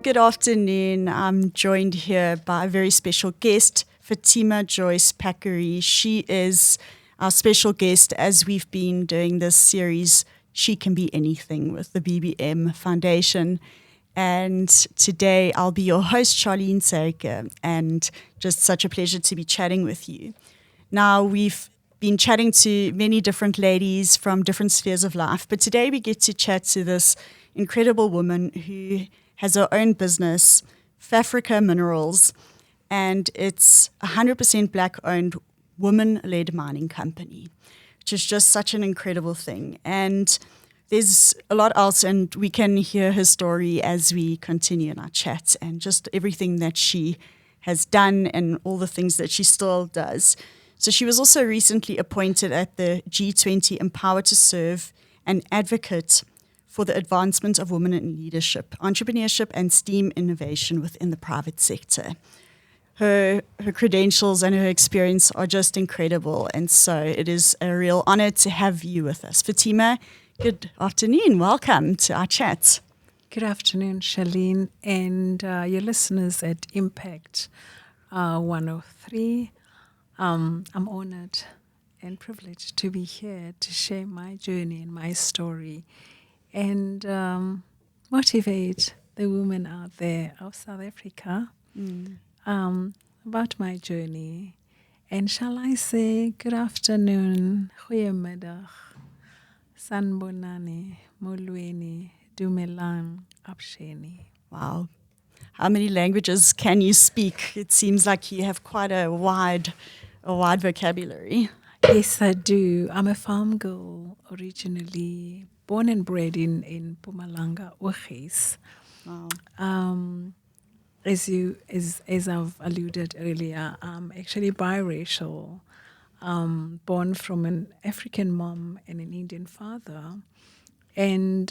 Good afternoon. I'm joined here by a very special guest, Fatima-Joyce Packery. She is our special guest as we've been doing this series, She Can Be Anything, with the BBM Foundation. And today I'll be your host, Charlene Saker, and just such a pleasure to be chatting with you. Now, we've been chatting to many different ladies from different spheres of life, but today we get to chat to this incredible woman who has her own business, FAfrica Minerals, and it's a 100% Black-owned, woman-led mining company, which is just such an incredible thing. And there's a lot else, and we can hear her story as we continue in our chat, and just everything that she has done and all the things that she still does. So she was also recently appointed at the G20 Empower to Serve and advocate for the advancement of women in leadership, entrepreneurship, and STEAM innovation within the private sector. Her credentials and her experience are just incredible, and so it is a real honor to have you with us. Fatima, good afternoon. Welcome to our chat. Good afternoon, Charlene, and your listeners at Impact 103. I'm honored and privileged to be here to share my journey and my story and motivate the women out there of South Africa about my journey. And shall I say good afternoon, goeiemiddag, sanbonani, molweni, dumelang, absheni. Wow. How many languages can you speak? It seems like you have quite a wide vocabulary. Yes, I do. I'm a farm girl originally, born and bred in Mpumalanga, Ogies. Wow. As I've alluded earlier, I'm actually biracial, born from an African mom and an Indian father, and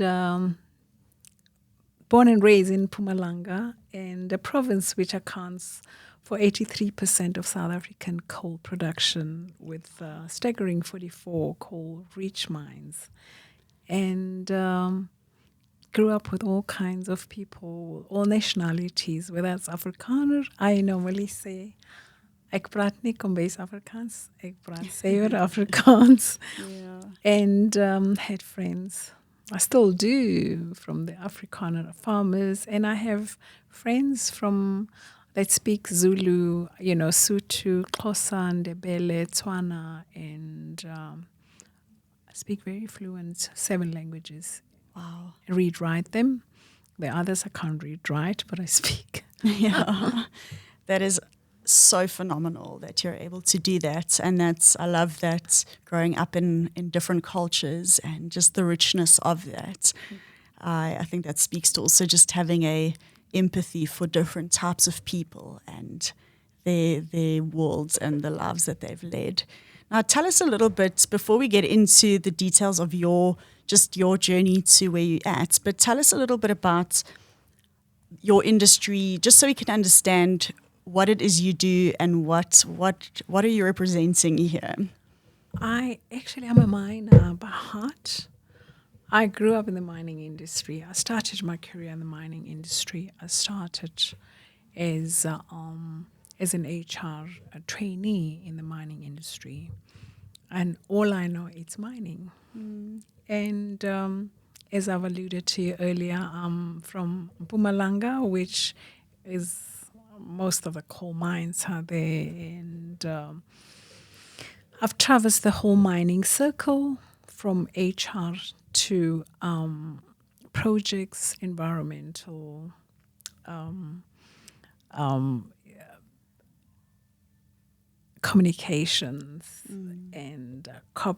born and raised in Mpumalanga, and a province which accounts for 83% of South African coal production, with staggering 44 coal-rich mines. And grew up with all kinds of people, all nationalities, whether it's Afrikaner. I normally say, ek praat nie kombuis Afrikaans, ek praat sewer Afrikaans. Yeah. And had friends, I still do, from the Afrikaner farmers, and I have friends that speak Zulu, Sotho, Xhosa, Ndebele, Tswana, and speak very fluent 7 languages. Wow. I read, write them. The others I can't read, write, but I speak. Yeah. That is so phenomenal that you're able to do that. And I love that, growing up in different cultures and just the richness of that. I think that speaks to also just having a empathy for different types of people and their worlds and the lives that they've led. Now, tell us a little bit, before we get into the details of your journey to where you're at, but tell us a little bit about your industry, just so we can understand what it is you do and what are you representing here. I'm a miner by heart. I grew up in the mining industry. I started my career in the mining industry. I started as an HR trainee in the mining industry. And all I know is mining. And as I've alluded to earlier, I'm from Mpumalanga, which is most of the coal mines are there. And I've traversed the whole mining circle, from HR to projects, environmental, communications, and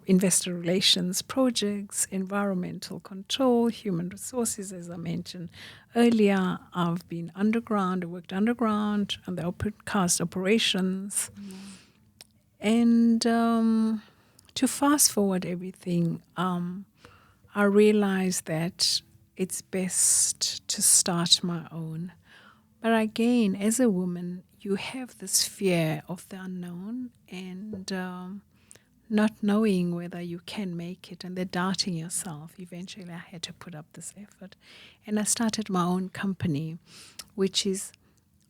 investor relations projects, environmental control, human resources, as I mentioned earlier. I've been underground, I worked underground on the open cast operations. And to fast forward everything, I realized that it's best to start my own. But again, as a woman, you have this fear of the unknown, and not knowing whether you can make it and then doubting yourself, eventually I had to put up this effort. And I started my own company, which is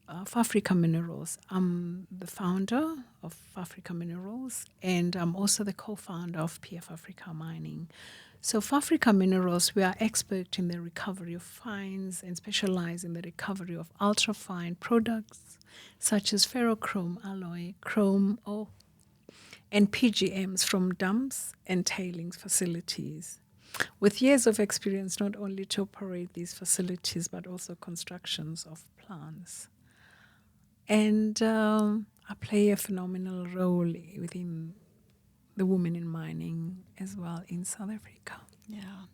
FAfrica Minerals. I'm the founder of FAfrica Minerals, and I'm also the co-founder of FAfrica Mining. So FAfrica Minerals, we are expert in the recovery of fines and specialize in the recovery of ultra-fine products such as ferrochrome alloy, chrome ore, and PGMs from dumps and tailings facilities. With years of experience not only to operate these facilities but also constructions of plants. And I play a phenomenal role within the women in mining as well in South Africa. Yeah.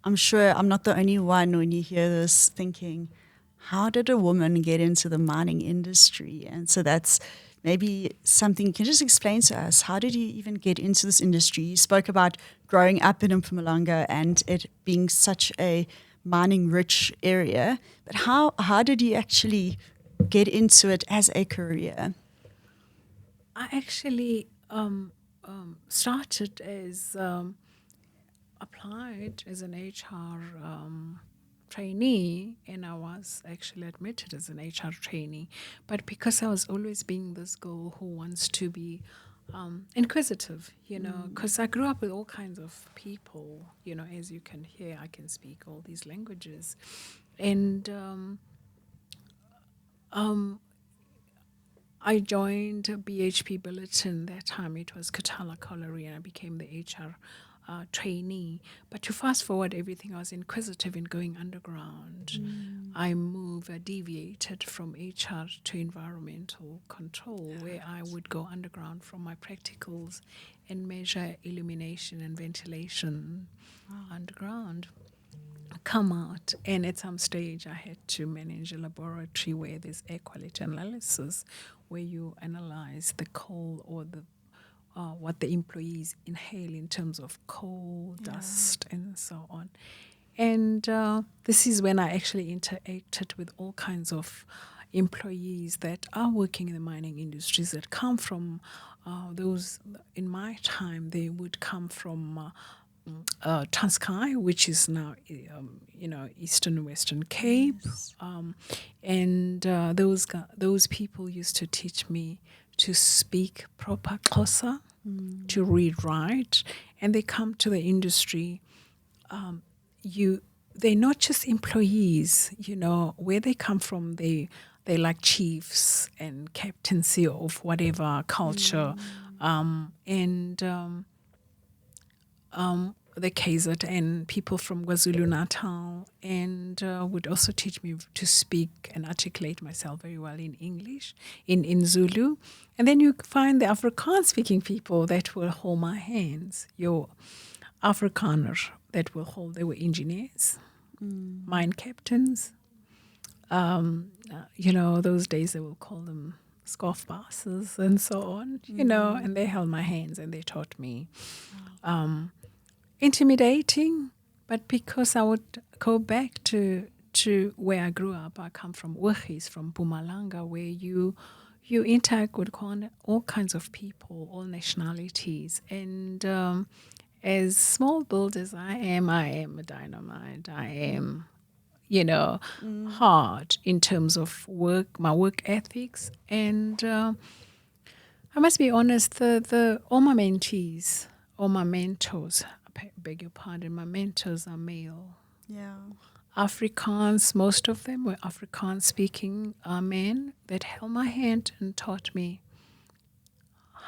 I'm sure I'm not the only one when you hear this thinking, how did a woman get into the mining industry? And so that's maybe something you can just explain to us. How did you even get into this industry? You spoke about growing up in Mpumalanga and it being such a mining-rich area, but how did you actually get into it as a career? I actually started as applied as an HR trainee, and I was actually admitted as an HR trainee. But because I was always being this girl who wants to be inquisitive, because I grew up with all kinds of people, as you can hear, I can speak all these languages. And I joined BHP Billiton. That time it was Katala Colliery, and I became the HR trainee. But to fast forward everything, I was inquisitive in going underground. I deviated from HR to environmental control, where I would go underground from my practicals and measure illumination and ventilation underground. Come out, and at some stage I had to manage a laboratory where there's air quality analysis, where you analyze the coal or the what the employees inhale in terms of coal, dust, and so on. And this is when I actually interacted with all kinds of employees that are working in the mining industries that come from those, in my time, they would come from Transkei, which is now, Eastern Western Cape. Yes. And those people used to teach me to speak proper Xhosa, to read, write, and they come to the industry. They're not just employees, where they come from. They're like chiefs and captaincy of whatever culture, the KZN people from KwaZulu-Natal, and would also teach me to speak and articulate myself very well in English, in Zulu. And then you find the Afrikaans-speaking people that will hold my hands, your Afrikaner that will hold, they were engineers, mine captains. Those days they will call them scarf bosses and so on, and they held my hands and they taught me. Intimidating, but because I would go back to where I grew up. I come from Urgis, from Mpumalanga, where you interact with all kinds of people, all nationalities. And as small build as I am a dynamite. I am, hard in terms of work, my work ethics. And I must be honest, all my mentees, all my mentors, beg your pardon, my mentors are male. Yeah. Afrikaans, most of them were Afrikaans-speaking men that held my hand and taught me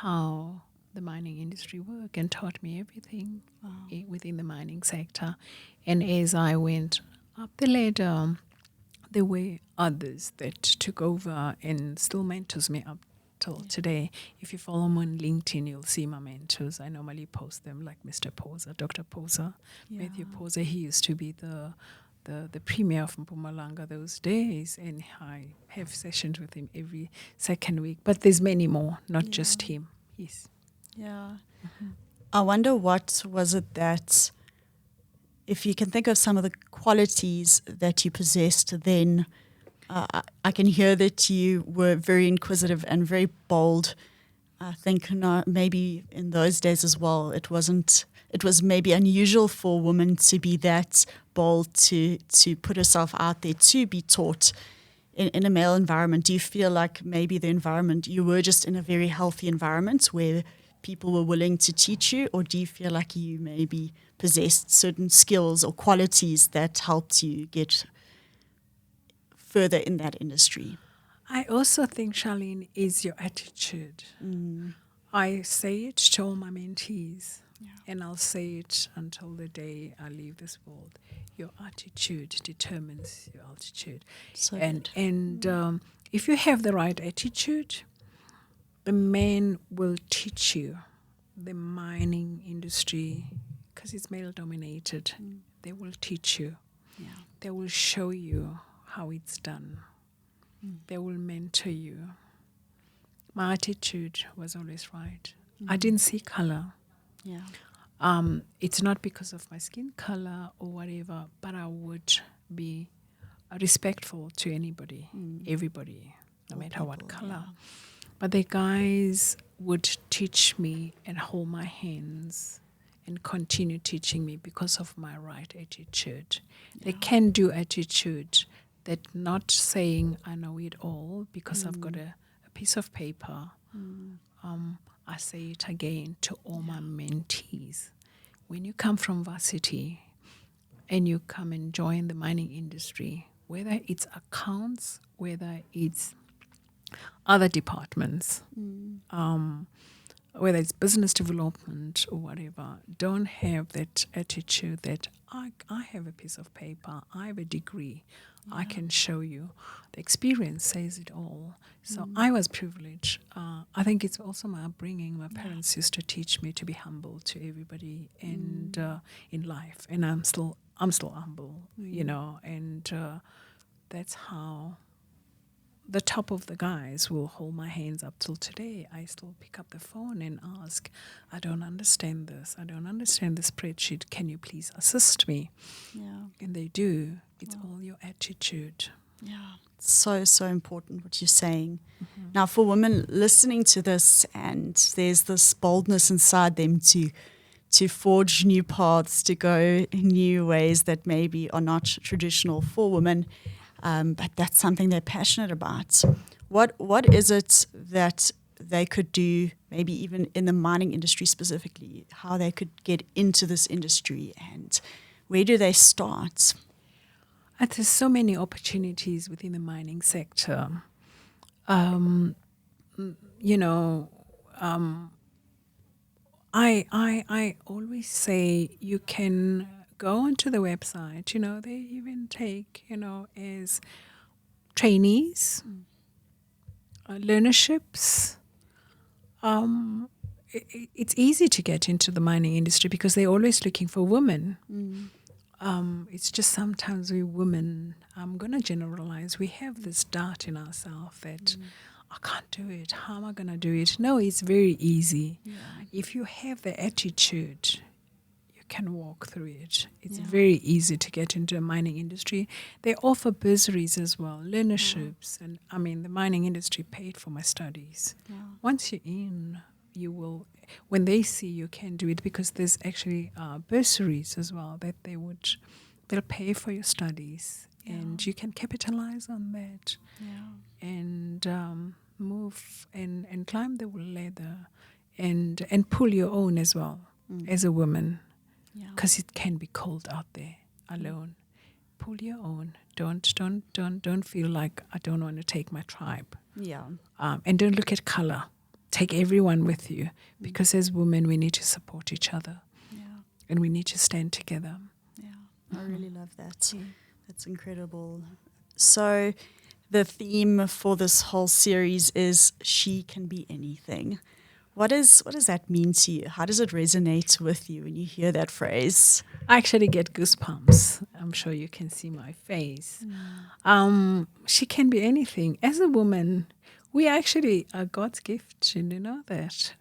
how the mining industry worked and taught me everything within the mining sector. And as I went up the ladder, there were others that took over and still mentors me up till today. If you follow me on LinkedIn, you'll see my mentors. I normally post them, like Mr. Posa, Dr. Posa, Matthew Posa. He used to be the premier of Mpumalanga those days, and I have sessions with him every second week. But there's many more, not just him. Yes. Yeah. I wonder what was it that, if you can think of some of the qualities that you possessed then, I can hear that you were very inquisitive and very bold. I think maybe in those days as well, it was maybe unusual for a woman to be that bold to put herself out there to be taught in a male environment. Do you feel like maybe the environment, you were just in a very healthy environment where people were willing to teach you, or do you feel like you maybe possessed certain skills or qualities that helped you get further in that industry? I also think, Charlene, is your attitude. I say it to all my mentees, and I'll say it until the day I leave this world. Your attitude determines your altitude. So And if you have the right attitude, the men will teach you the mining industry, because it's male dominated. They will teach you. They will show you how it's done. They will mentor you. My attitude was always right. I didn't see color. It's not because of my skin color or whatever, but I would be respectful to anybody, everybody, no matter what color. But the guys would teach me and hold my hands and continue teaching me because of my right attitude. They can do attitude that not saying I know it all because I've got a piece of paper. I say it again to all my mentees. When you come from varsity and you come and join the mining industry, whether it's accounts, whether it's other departments, whether it's business development or whatever, don't have that attitude that I have a piece of paper, I have a degree, I can show you. The experience says it all. So I was privileged. I think it's also my upbringing. My parents used to teach me to be humble to everybody and in life, and I'm still humble, you know, and that's how the top of the guys will hold my hands up till today. I still pick up the phone and ask, I don't understand this. I don't understand the spreadsheet. Can you please assist me? And they do. It's all your attitude. So important what you're saying. Now, for women listening to this, and there's this boldness inside them to forge new paths, to go new ways that maybe are not traditional for women, but that's something they're passionate about. What is it that they could do, maybe even in the mining industry specifically, how they could get into this industry, and where do they start? And there's so many opportunities within the mining sector. I always say you can go onto the website. They even take, as trainees, learnerships. It's easy to get into the mining industry because they're always looking for women. It's just sometimes we women, I'm going to generalize, we have this doubt in ourselves that I can't do it. How am I going to do it? No, it's very easy. If you have the attitude, you can walk through it. It's very easy to get into the mining industry. They offer bursaries as well, learnerships. And I mean, the mining industry paid for my studies. Once you're in, you will, when they see you can do it, because there's actually bursaries as well that they'll pay for your studies, and you can capitalize on that and move and climb the ladder and pull your own as well as a woman, because it can be cold out there alone. Pull your own. Don't feel like I don't want to take my tribe. And don't look at color. Take everyone with you, because as women we need to support each other, and we need to stand together. I really love that. That's incredible. So the theme for this whole series is She Can Be Anything. What does that mean to you? How does it resonate with you when you hear that phrase? I actually get goosebumps. I'm sure you can see my face. She can be anything. As a woman, we actually are God's gift, and you know that.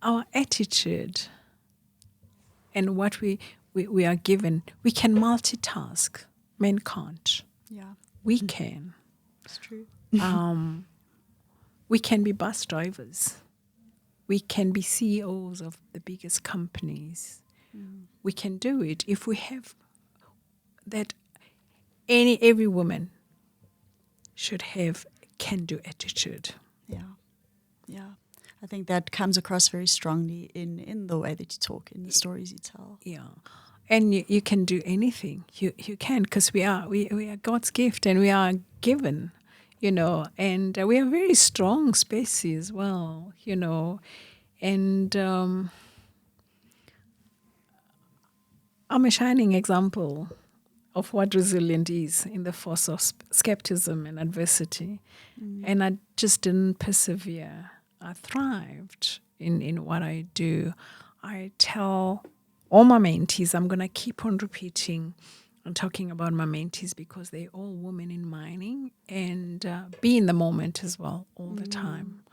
Our attitude and what we are given, we can multitask. Men can't. We can. It's true. We can be bus drivers. We can be CEOs of the biggest companies. We can do it if we have that. Every woman should have can-do attitude. Yeah. I think that comes across very strongly in the way that you talk, in the stories you tell. Yeah. And you can do anything. You can, because we are God's gift, and we are given, and we are a very strong species as well, and I'm a shining example of what resilient is in the face of skepticism and adversity. And I just didn't persevere. I thrived in what I do. I tell all my mentees, I'm going to keep on repeating and talking about my mentees, because they're all women in mining, and be in the moment as well all the time.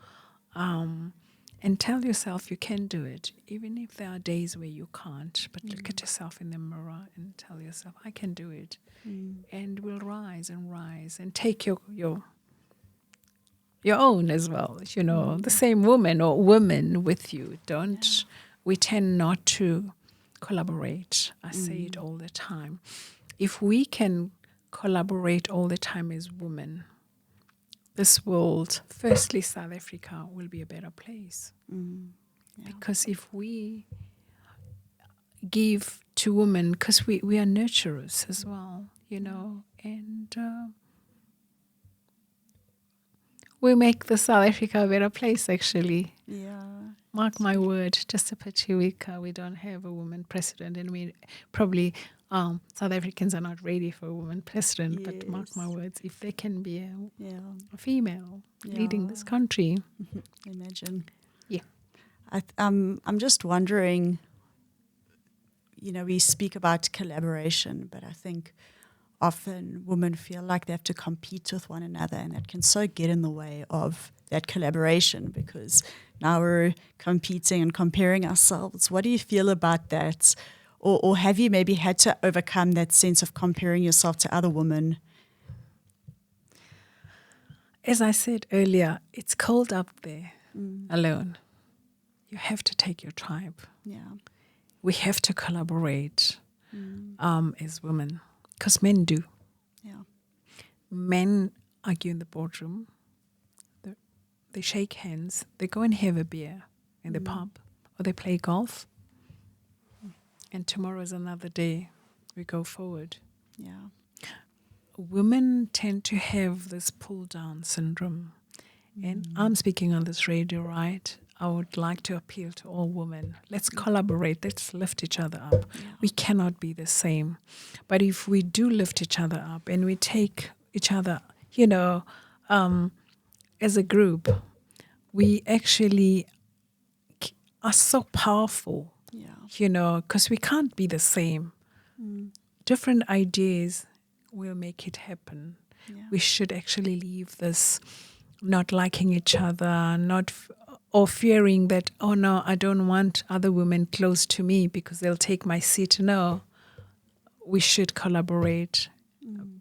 And tell yourself you can do it, even if there are days where you can't. But look at yourself in the mirror and tell yourself, I can do it. And we'll rise and take your own as well, the same woman or women with you. We tend not to collaborate. I say it all the time. If we can collaborate all the time as women, this world, firstly South Africa, will be a better place. Because if we give to women, because we are nurturers as well, and we make the South Africa a better place, actually. Yeah. Mark my word, just a Pachiwika, we don't have a woman president, and we probably, South Africans are not ready for a woman president, but mark my words, if there can be a female leading this country. Imagine. Yeah. I'm just wondering, we speak about collaboration, but I think often women feel like they have to compete with one another, and that can so get in the way of that collaboration, because now we're competing and comparing ourselves. What do you feel about that? Or have you maybe had to overcome that sense of comparing yourself to other women? As I said earlier, it's cold up there alone. You have to take your tribe. Yeah. We have to collaborate as women, because men do. Yeah. Men argue in the boardroom. They shake hands. They go and have a beer in the pub, or they play golf. And tomorrow is another day. We go forward. Yeah. Women tend to have this pull-down syndrome. And I'm speaking on this radio, right? I would like to appeal to all women. Let's collaborate. Let's lift each other up. Yeah. We cannot be the same. But if we do lift each other up and we take each other, as a group, we actually are so powerful. Because we can't be the same. Different ideas will make it happen. Yeah. We should actually leave this not liking each other, or fearing that, oh no, I don't want other women close to me because they'll take my seat. No, we should collaborate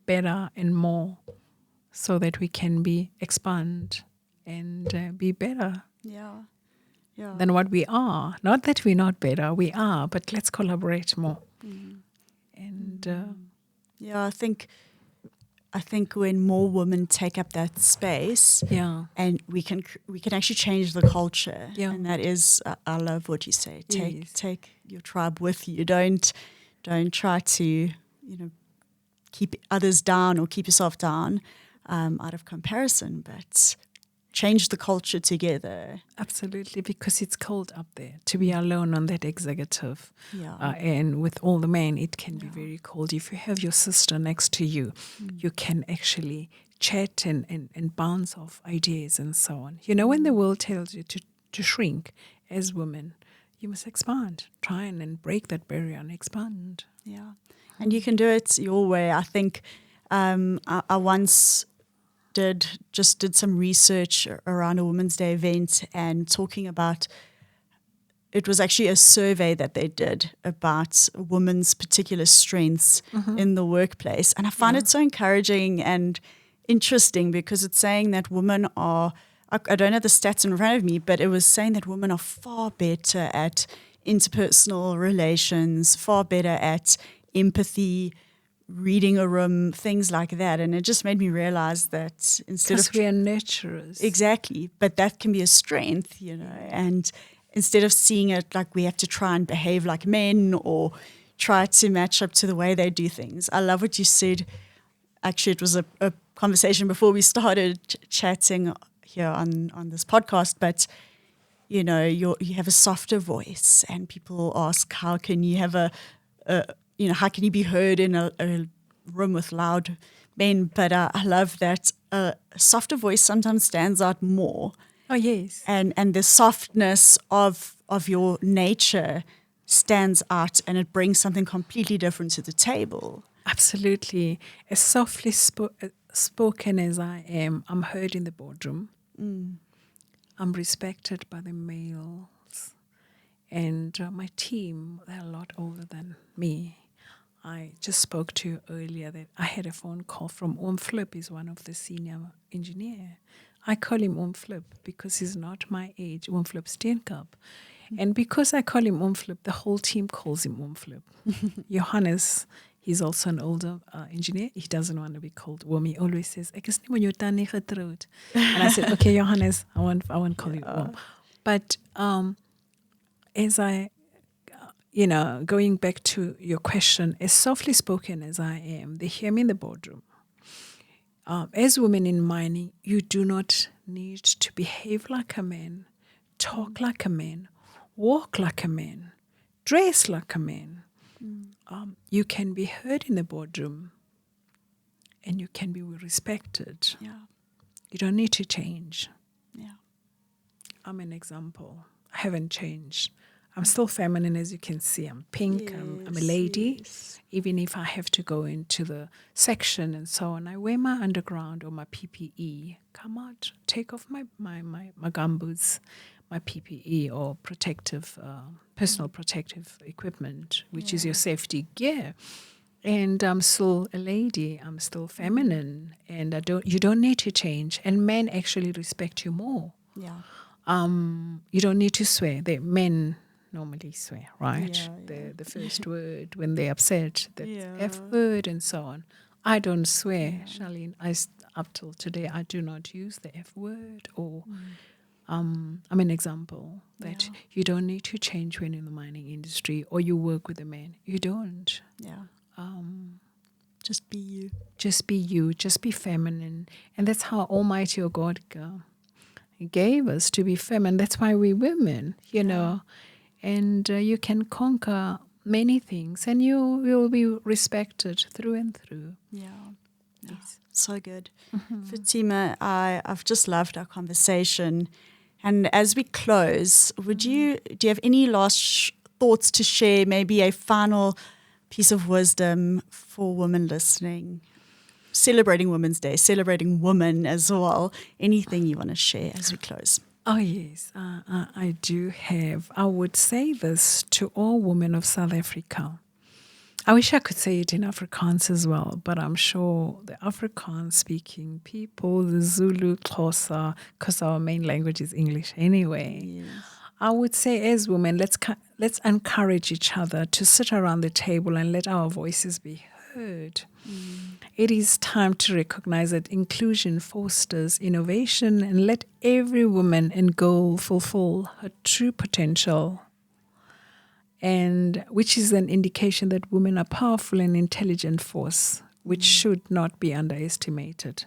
better and more, so that we can expand and be better. Yeah. Than what we are. Not that we're not better, we are, but let's collaborate more. And I think when more women take up that space, and we can actually change the culture. And that is, I love what you say. Take your tribe with you. Don't try to keep others down or keep yourself down out of comparison, but change the culture together. Absolutely, because it's cold up there. To be alone on that executive, and with all the men, it can be very cold. If you have your sister next to you, you can actually chat and bounce off ideas and so on. When the world tells you to shrink as women, you must expand. Try and break that barrier and expand. Yeah, and you can do it your way. I think I once did some research around a Women's Day event, and talking about, it was actually a survey that they did about women's particular strengths in the workplace. And I find it so encouraging and interesting because it's saying that women are, I don't have the stats in front of me, but it was saying that women are far better at interpersonal relations, far better at empathy, reading a room, things like that. And it just made me realize that instead of... Because we are nurturers. Exactly. But that can be a strength, and instead of seeing it like we have to try and behave like men or try to match up to the way they do things. I love what you said. Actually, it was a conversation before we started chatting here on this podcast, but you have a softer voice, and people ask, how can you have how can you be heard in a room with loud men? But I love that a softer voice sometimes stands out more. Oh, yes. And the softness of your nature stands out, and it brings something completely different to the table. Absolutely. As softly spoken as I am, I'm heard in the boardroom. I'm respected by the males. And my team, they're a lot older than me. I just spoke to you earlier that I had a phone call from Flip. He's one of the senior engineer. I call him Flip because he's not my age. Flip Steenkamp. And because I call him Flip, the whole team calls him Flip. Johannes, he's also an older engineer. He doesn't want to be called Wom. He always says, "Ek is nie met jou tannie getroud." And I said, "Okay, Johannes, I won't call you Wom." But as I, going back to your question, as softly spoken as I am, they hear me in the boardroom. As women in mining, you do not need to behave like a man, talk like a man, walk like a man, dress like a man. You can be heard in the boardroom, and you can be respected. Yeah. You don't need to change. Yeah. I'm an example. I haven't changed. I'm still feminine, as you can see. I'm pink. Yes, I'm a lady. yes. Even if I have to go into the section and so on, I wear my underground or my PPE. Come out, take off my gumboots, my PPE or protective, personal protective equipment, which is your safety gear. And I'm still a lady. I'm still feminine, and you don't need to change. And men actually respect you more. Yeah. You don't need to swear. Men normally swear, right? Yeah, The first word when they're upset, the Yeah. F word and so on. I don't swear, Charlene. Up till today, I do not use the F word. Or I'm an example that you don't need to change when in the mining industry or you work with a man. You don't. Yeah. Just be you. Just be you. Just be feminine. And that's how Almighty or God gave us to be feminine. That's why we're women, know. And you can conquer many things, and you will be respected through and through. Yeah. Yes. So good. Fatima, I've just loved our conversation. And as we close, do you have any last thoughts to share, maybe a final piece of wisdom for women listening? Celebrating Women's Day, celebrating women as well. Anything you want to share as we close? Oh, yes, I do have. I would say this to all women of South Africa. I wish I could say it in Afrikaans as well, but I'm sure the Afrikaans-speaking people, the Zulu, Xhosa, because our main language is English anyway. Yes. I would say as women, let's encourage each other to sit around the table and let our voices be heard. It is time to recognize that inclusion fosters innovation and let every woman and girl fulfill her true potential, and which is an indication that women are powerful and intelligent force, which should not be underestimated.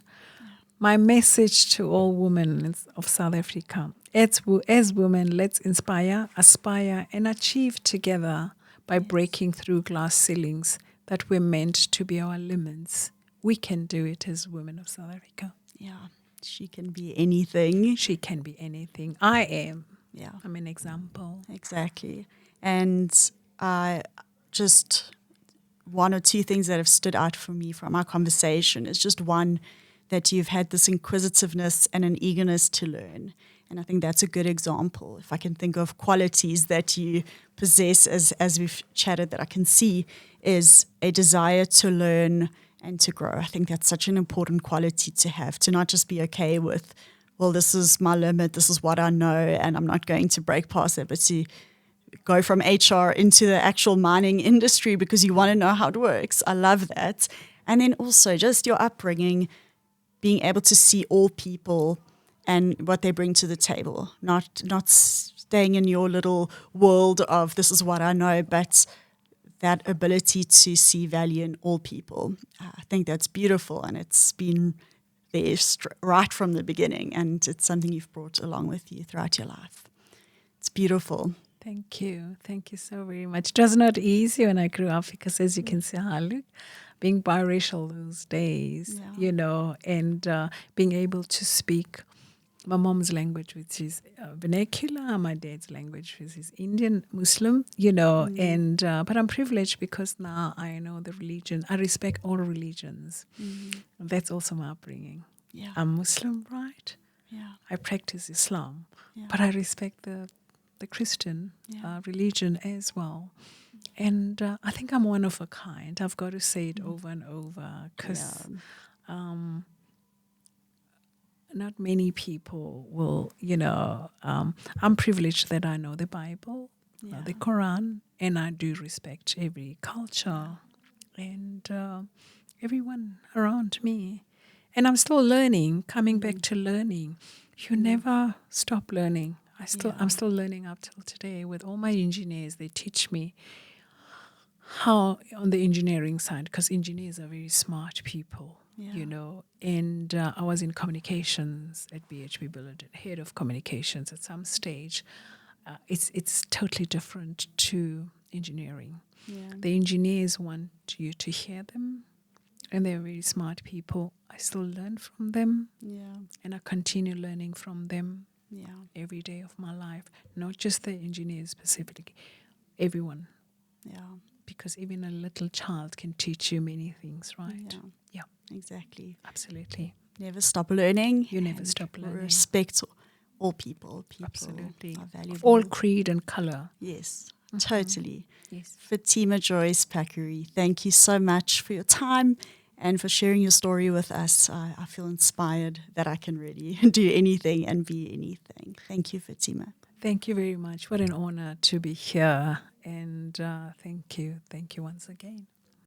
My message to all women of South Africa, as women, let's inspire, aspire, and achieve together by breaking through glass ceilings that were meant to be our limits. We can do it as women of South Africa. Yeah, she can be anything. She can be anything. I am. Yeah, I'm an example. exactly. And just one or two things that have stood out for me from our conversation is just one, that you've had this inquisitiveness and an eagerness to learn. And I think that's a good example. If I can think of qualities that you possess as we've chatted that I can see, is a desire to learn and to grow. I think that's such an important quality to have, to not just be okay with, well, this is my limit, this is what I know, and I'm not going to break past it, but to go from HR into the actual mining industry because you want to know how it works. I love that. And then also just your upbringing, being able to see all people and what they bring to the table, not staying in your little world of this is what I know, but that ability to see value in all people. I think that's beautiful, and it's been there right from the beginning, and it's something you've brought along with you throughout your life. It's beautiful. Thank you. Thank you so very much. It was not easy when I grew up because, as you can see, look, being biracial those days, and being able to speak my mom's language, which is vernacular, my dad's language, which is Indian Muslim, and but I'm privileged because now I know the religion. I respect all religions. That's also my upbringing. Yeah. I'm Muslim, right? Yeah. I practice Islam, but I respect the Christian religion as well. And I think I'm one of a kind. I've got to say it over and over because not many people will, I'm privileged that I know the Bible, the Quran, and I do respect every culture and everyone around me. And I'm still learning, coming back to learning. You never stop learning. I'm still learning up till today with all my engineers. They teach me how on the engineering side, because engineers are very smart people, and I was in communications at BHP Billiton, head of communications at some stage. It's totally different to engineering. The engineers want you to hear them, and they're very smart people. I still learn from them, and I continue learning from them every day of my life, not just the engineers specifically, everyone. Because even a little child can teach you many things, right? Yeah. Exactly. Absolutely. Never stop learning. You never stop learning. Respect all people. People Absolutely. are valuable. Of all creed and color. Yes, totally. Yes. Fatima-Joyce Packery, thank you so much for your time and for sharing your story with us. I feel inspired that I can really do anything and be anything. Thank you, Fatima. Thank you very much. What an honor to be here. And thank you. Thank you once again.